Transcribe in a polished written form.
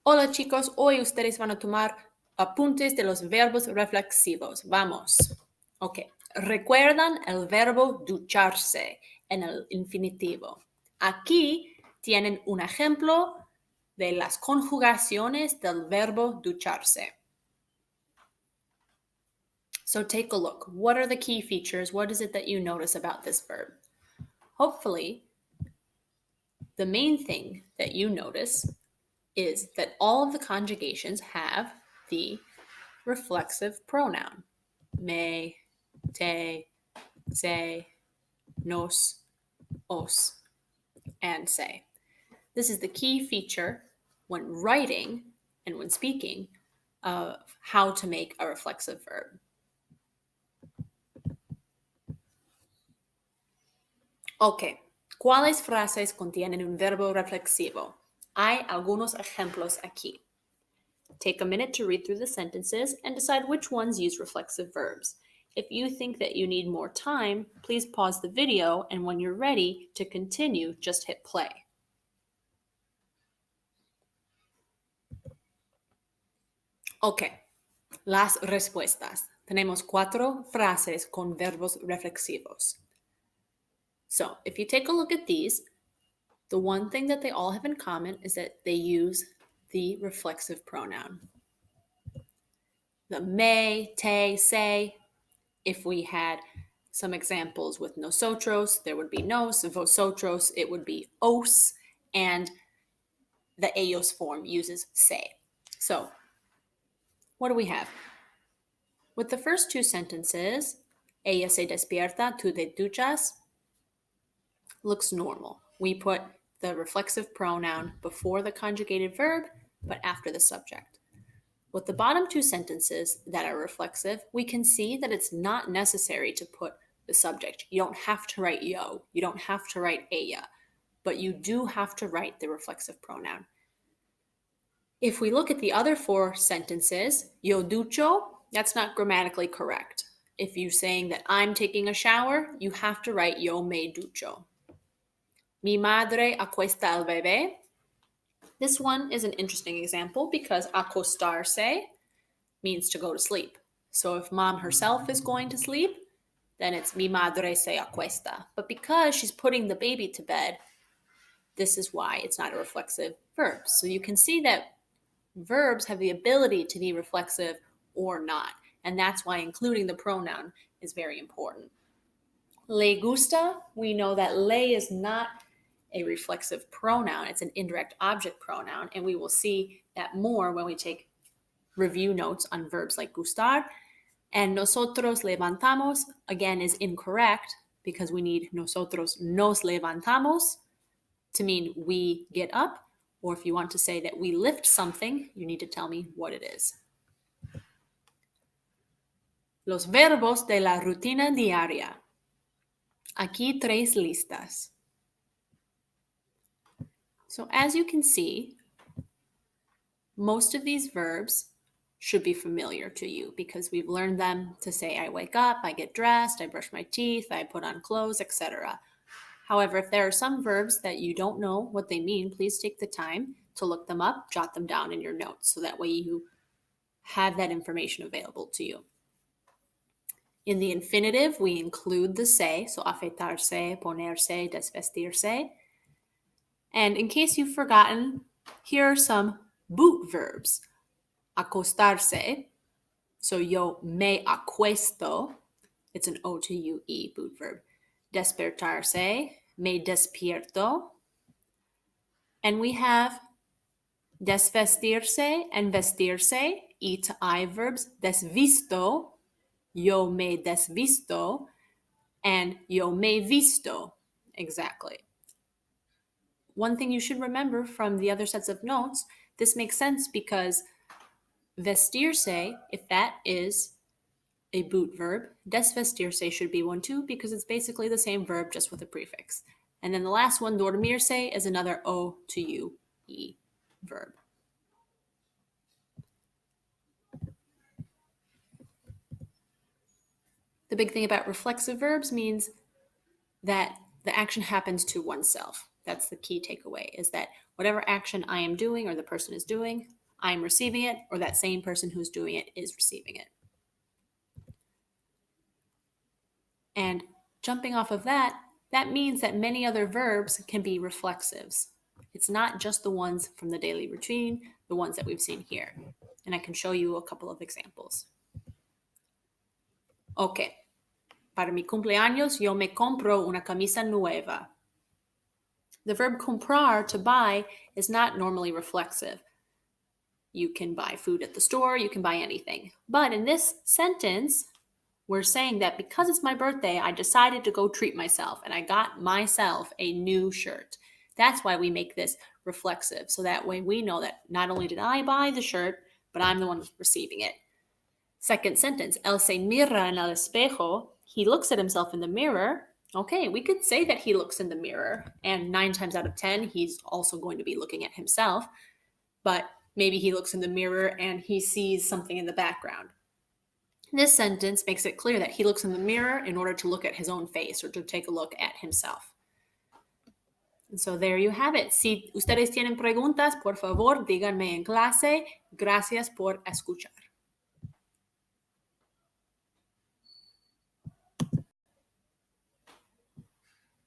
Hola chicos, hoy ustedes van a tomar apuntes de los verbos reflexivos. Vamos. Ok, recuerdan el verbo ducharse en el infinitivo. Aquí tienen un ejemplo de las conjugaciones del verbo ducharse. So take a look. What are the key features? What is it that you notice about this verb? Hopefully, the main thing that you notice is that all of the conjugations have the reflexive pronoun. Me, te, se, nos, os, and se. This is the key feature when writing and when speaking of how to make a reflexive verb. Ok, ¿cuáles frases contienen un verbo reflexivo? Hay algunos ejemplos aquí. Take a minute to read through the sentences and decide which ones use reflexive verbs. If you think that you need more time, please pause the video, and when you're ready to continue, just hit play. Ok, las respuestas. Tenemos 4 frases con verbos reflexivos. So, if you take a look at these, the one thing that they all have in common is that they use the reflexive pronoun. The me, te, se. If we had some examples with nosotros, there would be nos, vosotros, it would be os, and the ellos form uses se. So, what do we have? With the first 2 sentences, ella se despierta, tú te duchas, looks normal. We put the reflexive pronoun before the conjugated verb, but after the subject. With the bottom 2 sentences that are reflexive, we can see that it's not necessary to put the subject. You don't have to write yo. You don't have to write ella. But you do have to write the reflexive pronoun. If we look at the other 4 sentences, yo ducho, that's not grammatically correct. If you're saying that I'm taking a shower, you have to write yo me ducho. Mi madre acuesta al bebé. This one is an interesting example because acostarse means to go to sleep. So if mom herself is going to sleep, then it's mi madre se acuesta. But because she's putting the baby to bed, this is why it's not a reflexive verb. So you can see that verbs have the ability to be reflexive or not. And that's why including the pronoun is very important. Le gusta, we know that le is not a reflexive pronoun. It's an indirect object pronoun. And we will see that more when we take review notes on verbs like gustar. And nosotros levantamos, again, is incorrect because we need nosotros nos levantamos to mean we get up. Or if you want to say that we lift something, you need to tell me what it is. Los verbos de la rutina diaria. Aquí 3 listas. So as you can see, most of these verbs should be familiar to you because we've learned them to say I wake up, I get dressed, I brush my teeth, I put on clothes, etc. However, if there are some verbs that you don't know what they mean, please take the time to look them up, jot them down in your notes so that way you have that information available to you. In the infinitive, we include the se, so afeitarse, ponerse, desvestirse. And in case you've forgotten, here are some boot verbs. Acostarse, so yo me acuesto, it's an O to U-E boot verb. Despertarse, me despierto. And we have desvestirse and vestirse, E to I verbs. Desvisto, yo me desvisto, and yo me visto. Exactly. One thing you should remember from the other sets of notes, this makes sense because vestirse, if that is a boot verb, desvestirse should be one too because it's basically the same verb just with a prefix. And then the last one, dormirse, is another O to U-E verb. The big thing about reflexive verbs means that the action happens to oneself. That's the key takeaway, is that whatever action I am doing or the person is doing, I'm receiving it, or that same person who's doing it is receiving it. And jumping off of that, that means that many other verbs can be reflexives. It's not just the ones from the daily routine, the ones that we've seen here. And I can show you a couple of examples. Ok, para mi cumpleaños yo me compro una camisa nueva. The verb comprar, to buy, is not normally reflexive. You can buy food at the store, you can buy anything. But in this sentence, we're saying that because it's my birthday, I decided to go treat myself and I got myself a new shirt. That's why we make this reflexive. So that way we know that not only did I buy the shirt, but I'm the one receiving it. Second sentence, él se mira en el espejo. He looks at himself in the mirror. Okay, we could say that he looks in the mirror, and 9 times out of 10, he's also going to be looking at himself. But maybe he looks in the mirror and he sees something in the background. This sentence makes it clear that he looks in the mirror in order to look at his own face or to take a look at himself. And so there you have it. Si ustedes tienen preguntas, por favor, díganme en clase. Gracias por escuchar.